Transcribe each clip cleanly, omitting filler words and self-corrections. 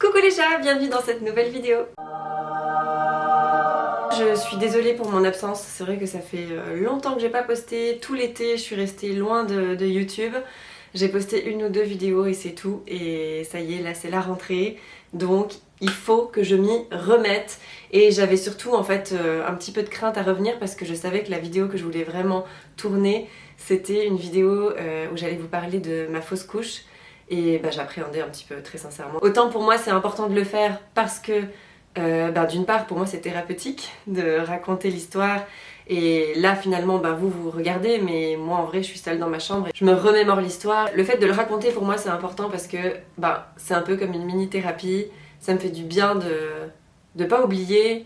Coucou les chats, bienvenue dans cette nouvelle vidéo. Je suis désolée pour mon absence, c'est vrai que ça fait longtemps que j'ai pas posté, tout l'été je suis restée loin de YouTube. J'ai posté une ou deux vidéos et c'est tout, et ça y est, là c'est la rentrée, donc il faut que je m'y remette. Et j'avais surtout en fait un petit peu de crainte à revenir parce que je savais que la vidéo que je voulais vraiment tourner, c'était une vidéo où j'allais vous parler de ma fausse couche. Et bah, j'appréhendais un petit peu, très sincèrement. Autant pour moi c'est important de le faire parce que d'une part pour moi c'est thérapeutique de raconter l'histoire. Et là finalement vous regardez, mais moi en vrai je suis seule dans ma chambre et je me remémore l'histoire. Le fait de le raconter pour moi c'est important parce que c'est un peu comme une mini thérapie. Ça me fait du bien de pas oublier,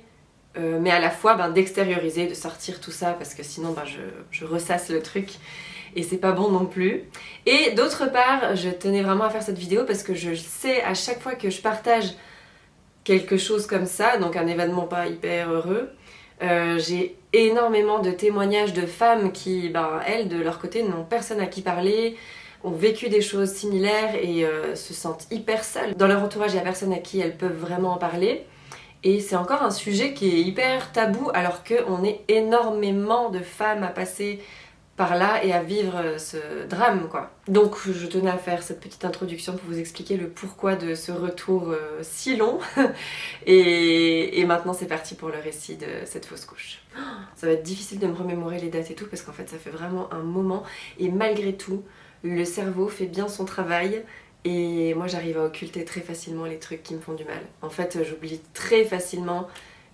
mais à la fois d'extérioriser, de sortir tout ça parce que sinon je ressasse le truc. Et c'est pas bon non plus. Et d'autre part, je tenais vraiment à faire cette vidéo parce que je sais à chaque fois que je partage quelque chose comme ça, donc un événement pas hyper heureux, j'ai énormément de témoignages de femmes qui, elles, de leur côté, n'ont personne à qui parler, ont vécu des choses similaires et se sentent hyper seules. Dans leur entourage, il n'y a personne à qui elles peuvent vraiment en parler. Et c'est encore un sujet qui est hyper tabou alors qu'on est énormément de femmes à passer par là et à vivre ce drame quoi. Donc je tenais à faire cette petite introduction pour vous expliquer le pourquoi de ce retour si long. Et maintenant c'est parti pour le récit de cette fausse couche. Ça va être difficile de me remémorer les dates et tout parce qu'en fait ça fait vraiment un moment et malgré tout le cerveau fait bien son travail. Et moi j'arrive à occulter très facilement les trucs qui me font du mal. En fait j'oublie très facilement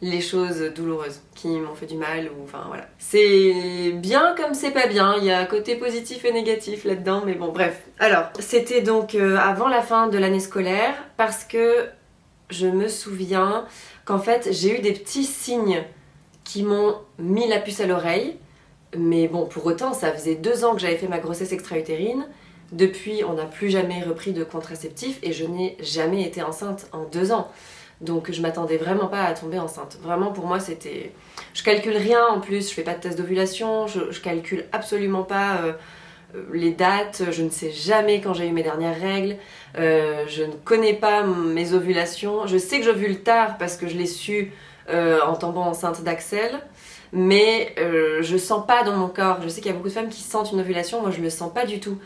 les choses douloureuses qui m'ont fait du mal ou enfin voilà. C'est bien comme c'est pas bien, il y a un côté positif et négatif là-dedans, mais bon bref. Alors, c'était donc avant la fin de l'année scolaire parce que je me souviens qu'en fait j'ai eu des petits signes qui m'ont mis la puce à l'oreille, mais bon pour autant ça faisait 2 ans que j'avais fait ma grossesse extra-utérine. Depuis on n'a plus jamais repris de contraceptif et je n'ai jamais été enceinte en 2 ans. Donc je m'attendais vraiment pas à tomber enceinte. Vraiment pour moi c'était... Je calcule rien en plus, je fais pas de test d'ovulation, je calcule absolument pas les dates, je ne sais jamais quand j'ai eu mes dernières règles, je ne connais pas mes ovulations. Je sais que j'ovule tard parce que je l'ai su en tombant enceinte d'Axel, mais je sens pas dans mon corps. Je sais qu'il y a beaucoup de femmes qui sentent une ovulation, moi je le sens pas du tout.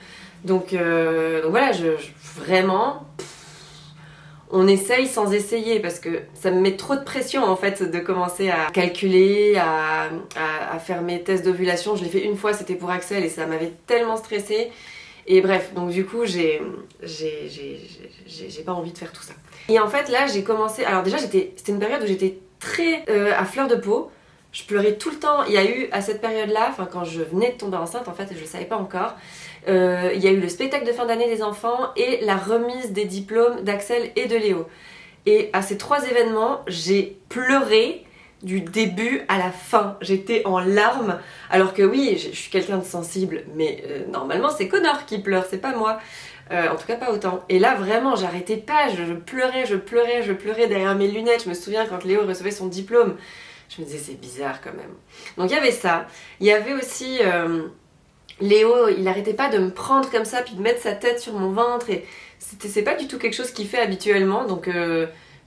Donc voilà, vraiment... On essaye sans essayer parce que ça me met trop de pression en fait de commencer à calculer, à faire mes tests d'ovulation. Je l'ai fait une fois, c'était pour Axel et ça m'avait tellement stressée. Et bref, donc du coup j'ai pas envie de faire tout ça. Et en fait là j'ai commencé, alors déjà c'était une période où j'étais très à fleur de peau. Je pleurais tout le temps. Il y a eu à cette période-là, enfin quand je venais de tomber enceinte en fait, et je le savais pas encore, il y a eu le spectacle de fin d'année des enfants et la remise des diplômes d'Axel et de Léo. Et à ces 3 événements, j'ai pleuré du début à la fin. J'étais en larmes, alors que oui, je suis quelqu'un de sensible, mais normalement c'est Connor qui pleure, c'est pas moi. En tout cas pas autant. Et là vraiment j'arrêtais pas, je pleurais derrière mes lunettes. Je me souviens quand Léo recevait son diplôme, je me disais c'est bizarre quand même. Donc il y avait ça. Il y avait aussi Léo, il arrêtait pas de me prendre comme ça puis de mettre sa tête sur mon ventre et c'est pas du tout quelque chose qu'il fait habituellement. Donc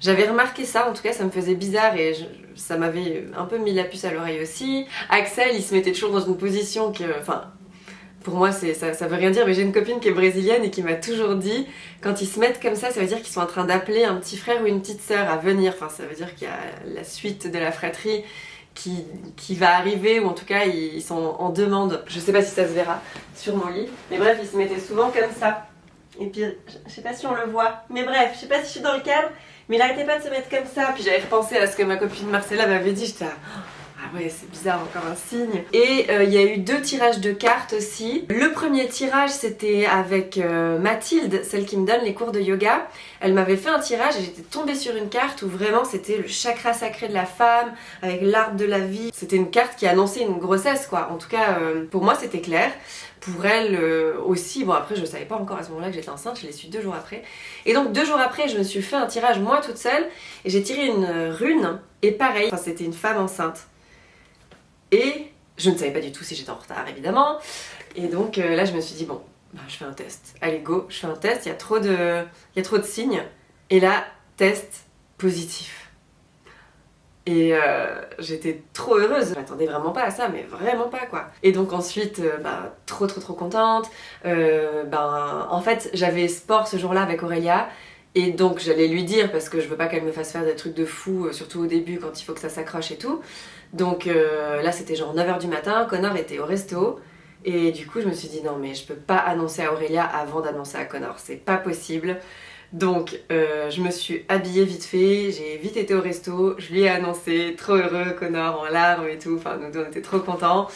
j'avais remarqué ça, en tout cas ça me faisait bizarre et ça m'avait un peu mis la puce à l'oreille aussi. Axel il se mettait toujours dans une position que... Enfin, pour moi ça veut rien dire, mais j'ai une copine qui est brésilienne et qui m'a toujours dit quand ils se mettent comme ça veut dire qu'ils sont en train d'appeler un petit frère ou une petite sœur à venir. Enfin ça veut dire qu'il y a la suite de la fratrie qui va arriver, ou en tout cas ils sont en demande. Je sais pas si ça se verra sur mon lit, mais bref ils se mettaient souvent comme ça. Et puis je sais pas si on le voit, mais bref, je sais pas si je suis dans le cadre, mais il arrêtait pas de se mettre comme ça. Puis j'avais repensé à ce que ma copine Marcella m'avait dit, j'étais là... Ah ouais, c'est bizarre, encore un signe. Et il y a eu 2 tirages de cartes aussi. Le premier tirage, c'était avec Mathilde, celle qui me donne les cours de yoga. Elle m'avait fait un tirage et j'étais tombée sur une carte où vraiment c'était le chakra sacré de la femme, avec l'arbre de la vie. C'était une carte qui annonçait une grossesse, quoi. En tout cas, pour moi, c'était clair. Pour elle aussi, bon après je savais pas encore à ce moment-là que j'étais enceinte, je l'ai su 2 jours après. Et donc 2 jours après, je me suis fait un tirage moi toute seule et j'ai tiré une rune et pareil, enfin, c'était une femme enceinte. Et je ne savais pas du tout si j'étais en retard évidemment. Et donc là je me suis dit bon, je fais un test. Allez go, je fais un test, il y a trop de signes. Et là, test positif. Et j'étais trop heureuse, je m'attendais vraiment pas à ça, mais vraiment pas quoi. Et donc ensuite, trop contente. En fait, j'avais sport ce jour-là avec Aurélia, et donc j'allais lui dire, parce que je veux pas qu'elle me fasse faire des trucs de fou, surtout au début quand il faut que ça s'accroche et tout. Donc là c'était genre 9h du matin, Connor était au resto, et du coup je me suis dit non mais je peux pas annoncer à Aurélia avant d'annoncer à Connor, c'est pas possible. Donc je me suis habillée vite fait, j'ai vite été au resto, je lui ai annoncé, trop heureux, Connor en larmes et tout, enfin nous deux on était trop contents.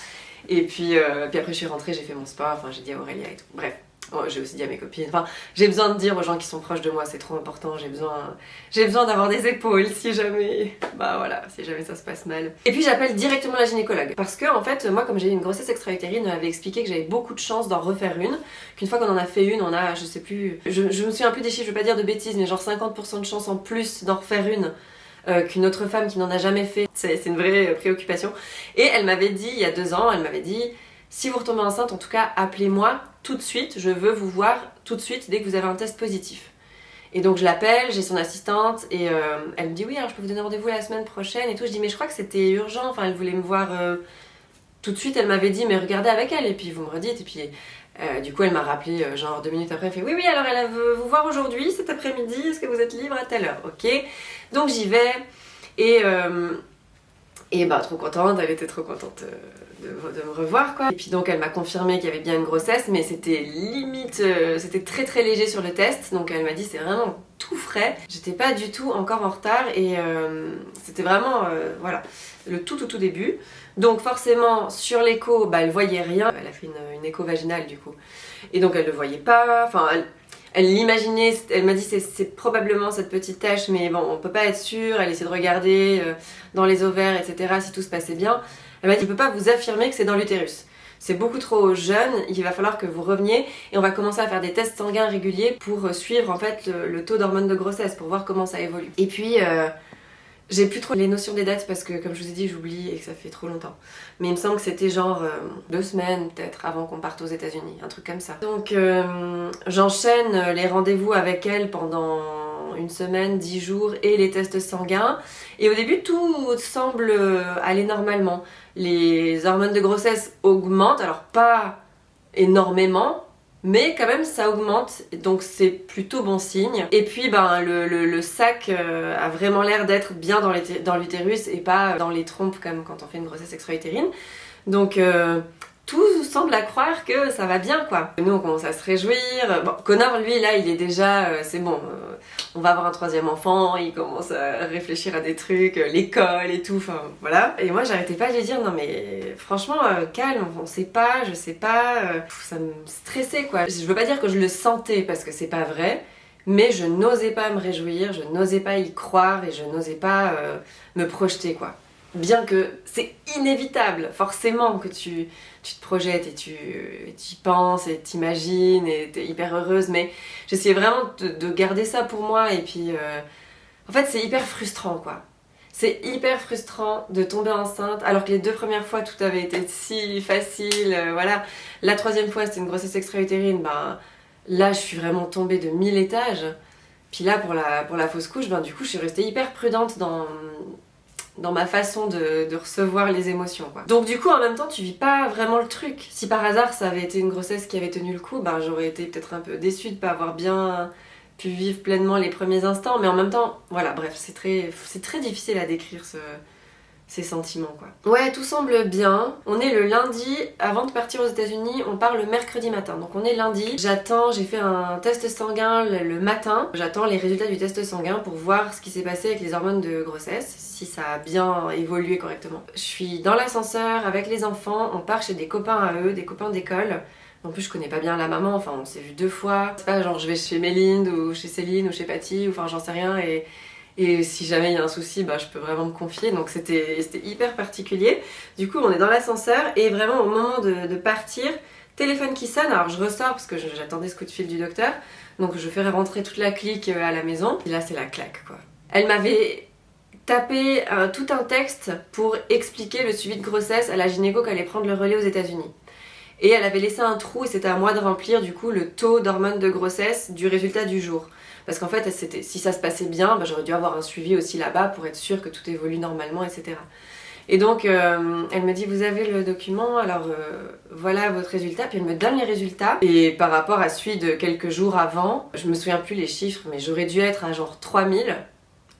Et puis après je suis rentrée, j'ai fait mon sport, enfin j'ai dit à Aurélia et tout, bref. Oh, j'ai aussi dit à mes copines, enfin j'ai besoin de dire aux gens qui sont proches de moi, c'est trop important, j'ai besoin d'avoir des épaules si jamais, si jamais ça se passe mal. Et puis j'appelle directement la gynécologue, parce que en fait moi comme j'ai eu une grossesse extra-utérine, elle m'avait expliqué que j'avais beaucoup de chance d'en refaire une, qu'une fois qu'on en a fait une, on a, je sais plus, je me souviens plus des chiffres, je vais pas dire de bêtises, mais genre 50% de chance en plus d'en refaire une qu'une autre femme qui n'en a jamais fait. C'est une vraie préoccupation. Et elle m'avait dit, il y a 2 ans, elle m'avait dit, si vous retombez enceinte, en tout cas, appelez-moi tout de suite, je veux vous voir tout de suite dès que vous avez un test positif. Et donc je l'appelle, j'ai son assistante, et elle me dit oui, alors je peux vous donner rendez-vous la semaine prochaine et tout. Je dis mais je crois que c'était urgent, enfin elle voulait me voir tout de suite, elle m'avait dit mais regardez avec elle et puis vous me redites. Et puis du coup elle m'a rappelé genre 2 minutes après, elle fait oui alors elle veut vous voir aujourd'hui, cet après-midi, est-ce que vous êtes libre à telle heure? Ok, donc j'y vais et trop contente, elle était trop contente de me revoir quoi. Et puis donc elle m'a confirmé qu'il y avait bien une grossesse, mais c'était limite, c'était très très léger sur le test, donc elle m'a dit c'est vraiment tout frais. J'étais pas du tout encore en retard et c'était vraiment le tout début. Donc forcément sur l'écho, elle voyait rien, elle a fait une écho vaginale du coup. Et donc elle le voyait pas, enfin elle l'imaginait, elle m'a dit c'est probablement cette petite tache, mais bon, on peut pas être sûr. Elle essaie de regarder dans les ovaires, etc. si tout se passait bien. Elle m'a dit, je peux pas vous affirmer que c'est dans l'utérus. C'est beaucoup trop jeune, il va falloir que vous reveniez et on va commencer à faire des tests sanguins réguliers pour suivre en fait le taux d'hormones de grossesse, pour voir comment ça évolue. Et puis, j'ai plus trop les notions des dates parce que comme je vous ai dit, j'oublie et que ça fait trop longtemps. Mais il me semble que c'était genre 2 semaines peut-être avant qu'on parte aux États-Unis, un truc comme ça. Donc j'enchaîne les rendez-vous avec elle pendant 1 semaine, 10 jours et les tests sanguins. Et au début, tout semble aller normalement. Les hormones de grossesse augmentent, alors pas énormément, mais quand même ça augmente, donc c'est plutôt bon signe. Et puis le sac a vraiment l'air d'être bien dans l'utérus et pas dans les trompes comme quand on fait une grossesse extra-utérine. Donc tout semble à croire que ça va bien quoi. Nous on commence à se réjouir. Bon, Connor lui là il est déjà, c'est bon, on va avoir un 3e enfant, il commence à réfléchir à des trucs, l'école et tout, enfin voilà. Et moi j'arrêtais pas de lui dire non mais franchement calme, on sait pas, je sais pas, ça me stressait quoi. Je veux pas dire que je le sentais parce que c'est pas vrai, mais je n'osais pas me réjouir, je n'osais pas y croire et je n'osais pas me projeter quoi. Bien que c'est inévitable, forcément que tu te projettes et tu y penses et t'imagines et t'es hyper heureuse, mais j'essayais vraiment de garder ça pour moi et puis en fait c'est hyper frustrant quoi. C'est hyper frustrant de tomber enceinte alors que les 2 premières fois tout avait été si facile, voilà. La 3e fois c'était une grossesse extra-utérine, là je suis vraiment tombée de 1000 étages. Puis là pour la fausse couche, du coup je suis restée hyper prudente dans ma façon de recevoir les émotions quoi. Donc du coup en même temps tu vis pas vraiment le truc. Si par hasard ça avait été une grossesse qui avait tenu le coup, j'aurais été peut-être un peu déçue de pas avoir bien pu vivre pleinement les premiers instants, mais en même temps, voilà, bref, c'est très difficile à décrire ces sentiments quoi. Ouais, tout semble bien. On est le lundi, avant de partir aux États-Unis, on part le mercredi matin. Donc on est lundi, j'ai fait un test sanguin le matin. J'attends les résultats du test sanguin pour voir ce qui s'est passé avec les hormones de grossesse, si ça a bien évolué correctement. Je suis dans l'ascenseur avec les enfants, on part chez des copains à eux, des copains d'école. En plus je connais pas bien la maman, enfin on s'est vu 2 fois. C'est pas genre je vais chez Mélinde ou chez Céline ou chez Patty, ou enfin j'en sais rien et si jamais il y a un souci, je peux vraiment me confier, donc c'était hyper particulier. Du coup on est dans l'ascenseur et vraiment au moment de partir, téléphone qui sonne, alors je ressors parce que j'attendais ce coup de fil du docteur, donc je fais rentrer toute la clique à la maison, et là c'est la claque quoi. Elle m'avait tapé tout un texte pour expliquer le suivi de grossesse à la gynéco qui allait prendre le relais aux États-Unis. Et elle avait laissé un trou et c'était à moi de remplir du coup le taux d'hormones de grossesse du résultat du jour. Parce qu'en fait, si ça se passait bien, bah, j'aurais dû avoir un suivi aussi là-bas pour être sûre que tout évolue normalement, etc. Et donc, elle me dit, vous avez le document, alors voilà votre résultat. Puis elle me donne les résultats. Et par rapport à celui de quelques jours avant, je me souviens plus les chiffres, mais j'aurais dû être à genre 3000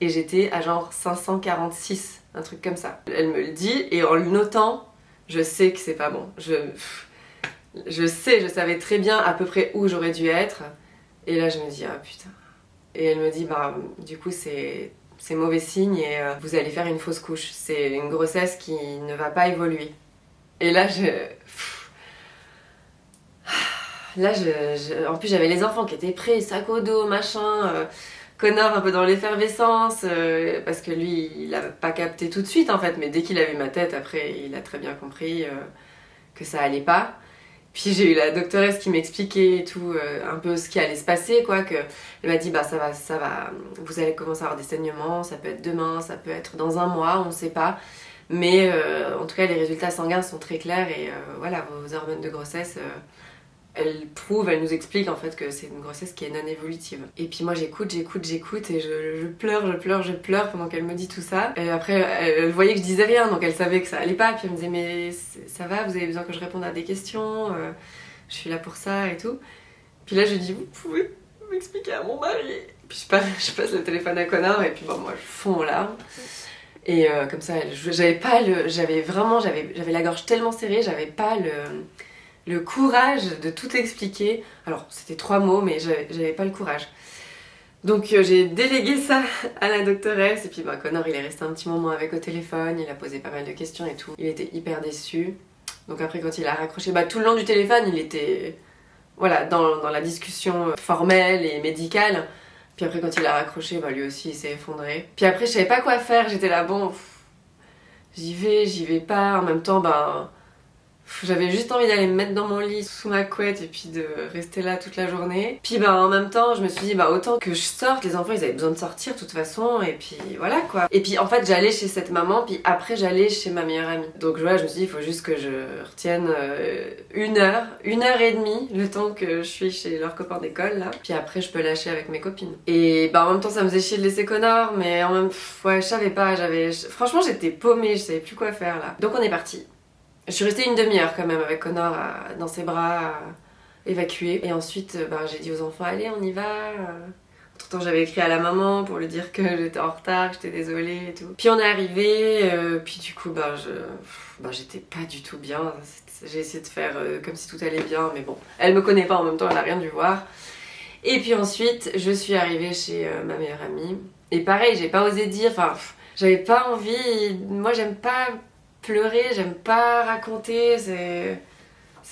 et j'étais à genre 546, un truc comme ça. Elle me le dit et en le notant, je sais que c'est pas bon. Je savais très bien à peu près où j'aurais dû être. Et là, je me dis, ah putain. Et elle me dit, bah du coup, c'est mauvais signe et vous allez faire une fausse couche. C'est une grossesse qui ne va pas évoluer. Et là, en plus, j'avais les enfants qui étaient prêts, sac au dos, machin. Connor un peu dans l'effervescence, parce que lui, il a pas capté tout de suite en fait, mais dès qu'il a vu ma tête, après, il a très bien compris que ça allait pas. Puis j'ai eu la doctoresse qui m'expliquait et tout, un peu ce qui allait se passer, quoi, que elle m'a dit, bah ça va, vous allez commencer à avoir des saignements, ça peut être demain, ça peut être dans un mois, on sait pas. Mais en tout cas, les résultats sanguins sont très clairs et voilà, vos hormones de grossesse, elles nous expliquent en fait que c'est une grossesse qui est non évolutive. Et puis moi j'écoute et je pleure pendant qu'elle me dit tout ça. Et après elle voyait que je disais rien, donc elle savait que ça allait pas. Puis elle me disait mais ça va, vous avez besoin que je réponde à des questions, je suis là pour ça et tout. Puis là je dis vous pouvez m'expliquer à mon mari. Puis je passe le téléphone à Connor et puis bon moi je fonds en larmes. Et comme ça j'avais la gorge tellement serrée, j'avais pas le courage de tout expliquer. Alors, c'était 3 mots, mais j'avais pas le courage. Donc, j'ai délégué ça à la doctoresse. Et puis, bah, Connor, il est resté un petit moment avec au téléphone. Il a posé pas mal de questions et tout. Il était hyper déçu. Donc, après, quand il a raccroché, bah, tout le long du téléphone, il était voilà, dans la discussion formelle et médicale. Puis après, quand il a raccroché, bah, lui aussi, il s'est effondré. Puis après, je savais pas quoi faire. J'étais là, bon, j'y vais pas. En même temps, bah... J'avais juste envie d'aller me mettre dans mon lit sous ma couette et puis de rester là toute la journée. Puis bah en même temps je me suis dit bah autant que je sorte, les enfants ils avaient besoin de sortir de toute façon et puis voilà quoi. Et puis en fait j'allais chez cette maman puis après j'allais chez ma meilleure amie. Donc voilà je me suis dit il faut juste que je retienne 1 heure et demie le temps que je suis chez leurs copains d'école là. Puis après je peux lâcher avec mes copines. Et bah en même temps ça me faisait chier de laisser Connor mais en même ouais je savais pas, franchement j'étais paumée, je savais plus quoi faire là. Donc on est parti. Je suis restée une demi-heure quand même avec Connor dans ses bras, évacué. Et ensuite, j'ai dit aux enfants, allez, on y va. Entre-temps, j'avais écrit à la maman pour lui dire que j'étais en retard, que j'étais désolée et tout. Puis on est arrivé, puis du coup, j'étais pas du tout bien. J'ai essayé de faire comme si tout allait bien, mais bon. Elle me connaît pas en même temps, elle a rien dû voir. Et puis ensuite, je suis arrivée chez ma meilleure amie. Et pareil, j'ai pas osé dire, j'avais pas envie. Moi, j'aime pas pleurer, j'aime pas raconter, c'est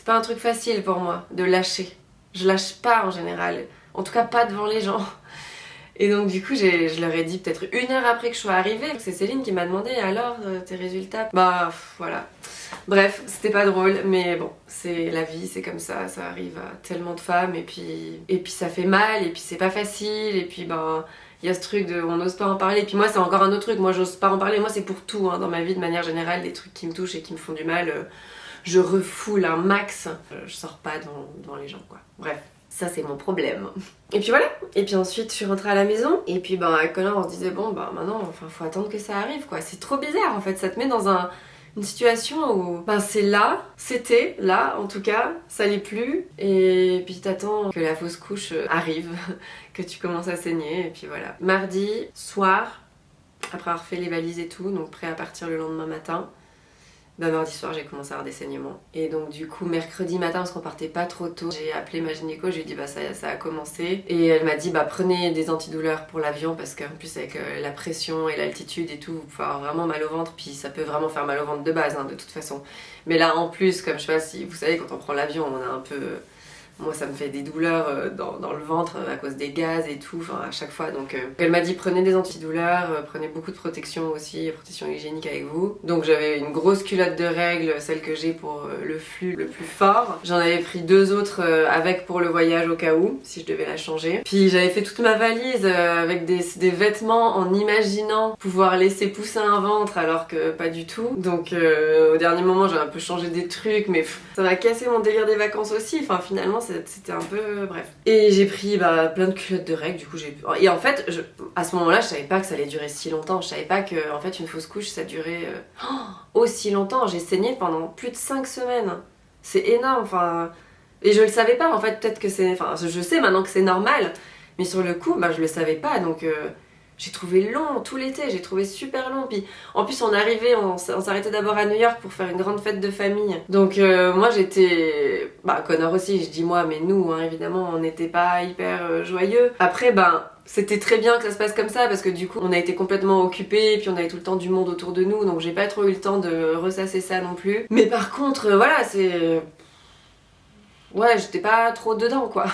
pas un truc facile pour moi de lâcher. Je lâche pas en général, en tout cas pas devant les gens. Et donc du coup je leur ai dit peut-être 1 heure après que je sois arrivée, c'est Céline qui m'a demandé alors tes résultats. Voilà. Bref, c'était pas drôle, mais bon, c'est la vie, c'est comme ça arrive à tellement de femmes et puis ça fait mal et puis c'est pas facile et puis il y a ce truc de on n'ose pas en parler. Et puis moi c'est encore un autre truc, moi j'ose pas en parler, moi c'est pour tout dans ma vie de manière générale, les trucs qui me touchent et qui me font du mal, je refoule un max, je sors pas devant les gens quoi. Bref, ça c'est mon problème. Et puis voilà, et puis ensuite je suis rentrée à la maison et puis avec Colin on se disait bon maintenant faut attendre que ça arrive quoi. C'est trop bizarre en fait, ça te met dans une situation où c'était là en tout cas, ça l'est plus et puis t'attends que la fausse couche arrive, que tu commences à saigner et puis voilà. Mardi soir, après avoir fait les valises et tout, donc prêt à partir le lendemain matin, mardi soir j'ai commencé à avoir des saignements et donc du coup mercredi matin parce qu'on partait pas trop tôt, j'ai appelé ma gynéco, je lui ai dit ça a commencé et elle m'a dit prenez des antidouleurs pour l'avion parce qu'en plus avec la pression et l'altitude et tout vous pouvez avoir vraiment mal au ventre puis ça peut vraiment faire mal au ventre de base de toute façon mais là en plus comme je sais pas si vous savez quand on prend l'avion on a un peu... Moi ça me fait des douleurs dans le ventre à cause des gaz et tout, à chaque fois. Donc elle m'a dit prenez des antidouleurs, prenez beaucoup de protection aussi, protection hygiénique avec vous. Donc j'avais une grosse culotte de règles, celle que j'ai pour le flux le plus fort. J'en avais pris 2 autres avec pour le voyage au cas où, si je devais la changer. Puis j'avais fait toute ma valise avec des vêtements en imaginant pouvoir laisser pousser un ventre alors que pas du tout. Donc au dernier moment j'ai un peu changé des trucs mais ça m'a cassé mon délire des vacances aussi. Finalement c'était un peu... bref. Et j'ai pris plein de culottes de règles, du coup Et en fait, à ce moment-là, je savais pas que ça allait durer si longtemps. Je savais pas que, en fait, une fausse couche, ça durait aussi longtemps. J'ai saigné pendant plus de 5 semaines. C'est énorme, enfin... Et je le savais pas, en fait, peut-être que c'est... Enfin, je sais maintenant que c'est normal, mais sur le coup, je le savais pas, donc... J'ai trouvé long tout l'été, j'ai trouvé super long. Puis en plus on arrivait, on s'arrêtait d'abord à New York pour faire une grande fête de famille. Donc moi j'étais... Connor aussi, je dis moi, mais nous hein, évidemment on n'était pas hyper joyeux. Après c'était très bien que ça se passe comme ça parce que du coup on a été complètement occupés, puis on avait tout le temps du monde autour de nous, donc j'ai pas trop eu le temps de ressasser ça non plus. Mais par contre voilà, c'est... Ouais, j'étais pas trop dedans quoi.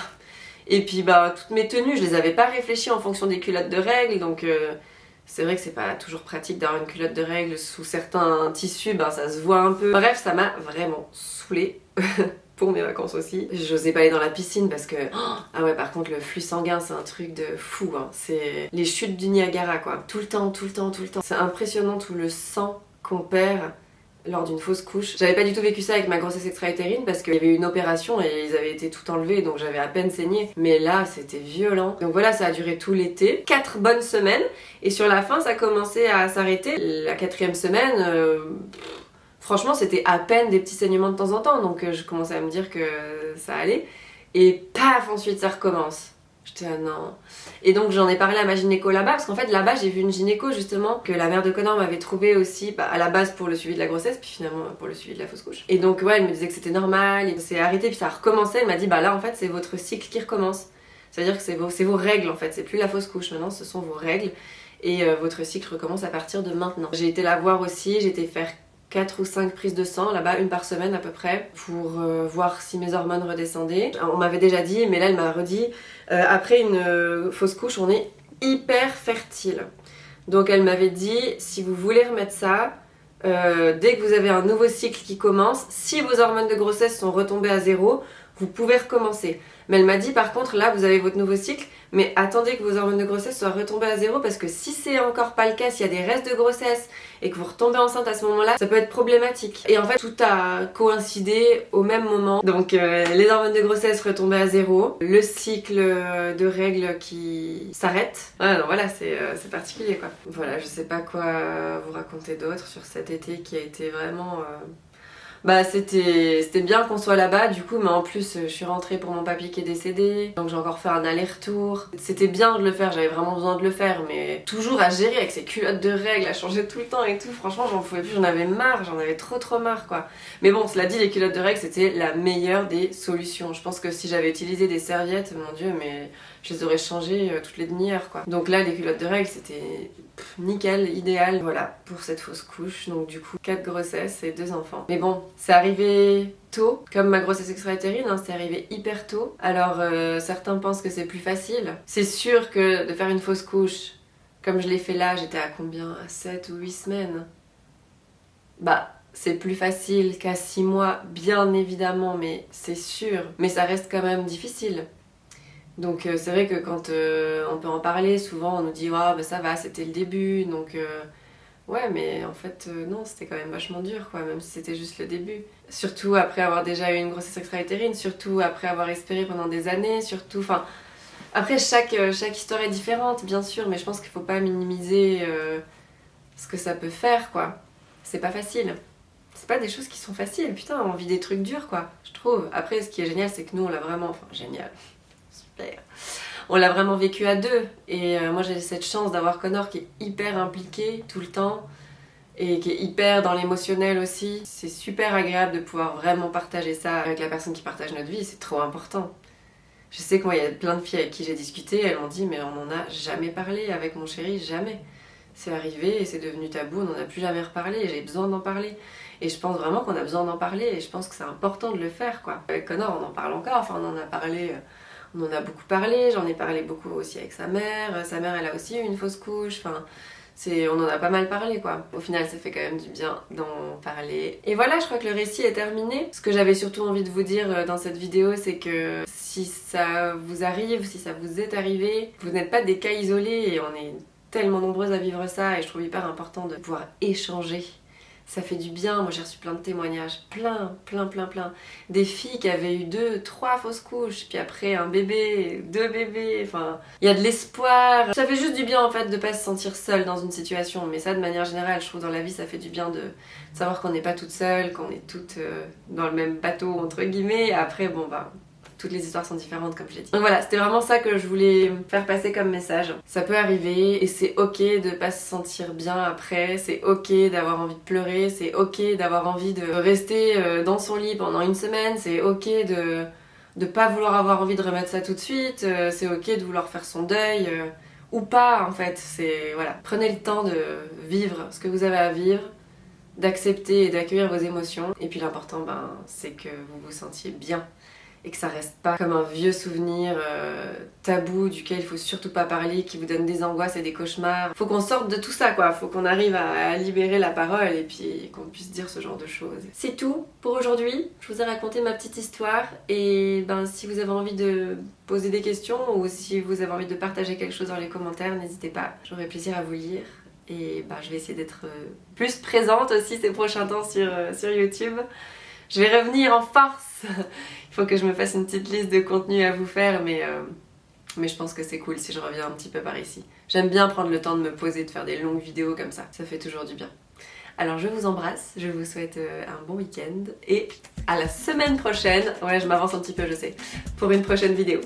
Et puis toutes mes tenues, je les avais pas réfléchies en fonction des culottes de règles, donc c'est vrai que c'est pas toujours pratique d'avoir une culotte de règles sous certains tissus, ça se voit un peu. Bref, ça m'a vraiment saoulée. Pour mes vacances aussi. J'osais pas aller dans la piscine parce que... Ah ouais, par contre, le flux sanguin, c'est un truc de fou. Hein. C'est les chutes du Niagara, quoi. Tout le temps, tout le temps, tout le temps. C'est impressionnant tout le sang qu'on perd lors d'une fausse couche. J'avais pas du tout vécu ça avec ma grossesse extra-utérine parce qu'il y avait eu une opération et ils avaient été tout enlevés, donc j'avais à peine saigné. Mais là, c'était violent. Donc voilà, ça a duré tout l'été. 4 bonnes semaines. Et sur la fin, ça commençait à s'arrêter. La 4e semaine... Franchement, c'était à peine des petits saignements de temps en temps, donc je commençais à me dire que ça allait. Et paf, ensuite ça recommence. J'étais ah non. Et donc j'en ai parlé à ma gynéco là-bas, parce qu'en fait là-bas j'ai vu une gynéco justement que la mère de Connor m'avait trouvé aussi à la base pour le suivi de la grossesse, puis finalement pour le suivi de la fausse couche. Et donc ouais, elle me disait que c'était normal, il s'est arrêté, puis ça a recommencé. Elle m'a dit là en fait c'est votre cycle qui recommence. C'est-à-dire que c'est vos règles en fait, c'est plus la fausse couche, maintenant ce sont vos règles. Et votre cycle recommence à partir de maintenant. J'ai été la voir aussi, j'ai été faire 4 ou 5 prises de sang là-bas, une par semaine à peu près, pour voir si mes hormones redescendaient. On m'avait déjà dit, mais là elle m'a redit, après une fausse couche on est hyper fertile. Donc elle m'avait dit, si vous voulez remettre ça, dès que vous avez un nouveau cycle qui commence, si vos hormones de grossesse sont retombées à 0, vous pouvez recommencer. Mais elle m'a dit par contre là vous avez votre nouveau cycle, mais attendez que vos hormones de grossesse soient retombées à 0 parce que si c'est encore pas le cas, s'il y a des restes de grossesse et que vous retombez enceinte à ce moment-là, ça peut être problématique. Et en fait tout a coïncidé au même moment. Donc les hormones de grossesse retombées à 0, le cycle de règles qui s'arrête. Ah non voilà, c'est particulier quoi. Voilà, je sais pas quoi vous raconter d'autre sur cet été qui a été vraiment... c'était bien qu'on soit là-bas du coup, mais en plus je suis rentrée pour mon papy qui est décédé, donc j'ai encore fait un aller-retour. C'était bien de le faire, j'avais vraiment besoin de le faire, mais toujours à gérer avec ces culottes de règles, à changer tout le temps et tout, franchement j'en pouvais plus, j'en avais marre, j'en avais trop marre quoi. Mais bon, cela dit, les culottes de règles c'était la meilleure des solutions. Je pense que si j'avais utilisé des serviettes, mon dieu, mais je les aurais changées toutes les demi-heures quoi. Donc là les culottes de règles c'était nickel, idéal, voilà, pour cette fausse couche. Donc du coup 4 grossesses et 2 enfants. Mais bon, c'est arrivé tôt, comme ma grossesse extra-utérine, hein, c'est arrivé hyper tôt. Alors certains pensent que c'est plus facile. C'est sûr que de faire une fausse couche, comme je l'ai fait là, j'étais à combien? À 7 ou 8 semaines. C'est plus facile qu'à 6 mois, bien évidemment, mais c'est sûr. Mais ça reste quand même difficile. Donc c'est vrai que quand on peut en parler, souvent on nous dit « ça va, c'était le début », donc ouais, mais en fait non, c'était quand même vachement dur quoi, même si c'était juste le début. Surtout après avoir déjà eu une grossesse extra-utérine, surtout après avoir espéré pendant des années, surtout, enfin... Après chaque histoire est différente bien sûr, mais je pense qu'il faut pas minimiser ce que ça peut faire quoi. C'est pas facile. C'est pas des choses qui sont faciles, putain, on vit des trucs durs quoi, je trouve. Après ce qui est génial c'est que nous on l'a vraiment, enfin génial... On l'a vraiment vécu à 2 et moi j'ai cette chance d'avoir Connor qui est hyper impliqué tout le temps et qui est hyper dans l'émotionnel aussi. C'est super agréable de pouvoir vraiment partager ça avec la personne qui partage notre vie, c'est trop important. Je sais que moi il y a plein de filles avec qui j'ai discuté, elles m'ont dit mais on n'en a jamais parlé avec mon chéri, jamais. C'est arrivé et c'est devenu tabou, on n'en a plus jamais reparlé et j'ai besoin d'en parler. Et je pense vraiment qu'on a besoin d'en parler et je pense que c'est important de le faire quoi. Avec Connor on en parle encore, enfin on en a parlé... On en a beaucoup parlé, j'en ai parlé beaucoup aussi avec sa mère elle a aussi eu une fausse couche, enfin on en a pas mal parlé quoi. Au final ça fait quand même du bien d'en parler. Et voilà, je crois que le récit est terminé. Ce que j'avais surtout envie de vous dire dans cette vidéo, c'est que si ça vous arrive, si ça vous est arrivé, vous n'êtes pas des cas isolés et on est tellement nombreuses à vivre ça et je trouve hyper important de pouvoir échanger Ça fait du bien. Moi j'ai reçu plein de témoignages, plein. Des filles qui avaient eu 2, 3 fausses couches, puis après un bébé, 2 bébés, enfin... Il y a de l'espoir. Ça fait juste du bien en fait de pas se sentir seule dans une situation, mais ça de manière générale, je trouve dans la vie ça fait du bien de savoir qu'on n'est pas toute seule, qu'on est toutes dans le même bateau entre guillemets, et après bon bah... Toutes les histoires sont différentes comme je l'ai dit. Donc voilà, c'était vraiment ça que je voulais faire passer comme message. Ça peut arriver et c'est ok de pas se sentir bien après, c'est ok d'avoir envie de pleurer, c'est ok d'avoir envie de rester dans son lit pendant une semaine, c'est ok de pas vouloir avoir envie de remettre ça tout de suite, c'est ok de vouloir faire son deuil, ou pas en fait, c'est... voilà. Prenez le temps de vivre ce que vous avez à vivre, d'accepter et d'accueillir vos émotions, et puis l'important c'est que vous vous sentiez bien. Et que ça reste pas comme un vieux souvenir tabou duquel il faut surtout pas parler, qui vous donne des angoisses et des cauchemars. Faut qu'on sorte de tout ça quoi, faut qu'on arrive à libérer la parole et puis qu'on puisse dire ce genre de choses. C'est tout pour aujourd'hui, je vous ai raconté ma petite histoire et si vous avez envie de poser des questions ou si vous avez envie de partager quelque chose dans les commentaires, n'hésitez pas, j'aurai plaisir à vous lire. Et je vais essayer d'être plus présente aussi ces prochains temps sur YouTube. Je vais revenir en force. Il faut que je me fasse une petite liste de contenus à vous faire, mais je pense que c'est cool si je reviens un petit peu par ici. J'aime bien prendre le temps de me poser, de faire des longues vidéos comme ça. Ça fait toujours du bien. Alors je vous embrasse, je vous souhaite un bon week-end et à la semaine prochaine. Ouais, je m'avance un petit peu, je sais, pour une prochaine vidéo.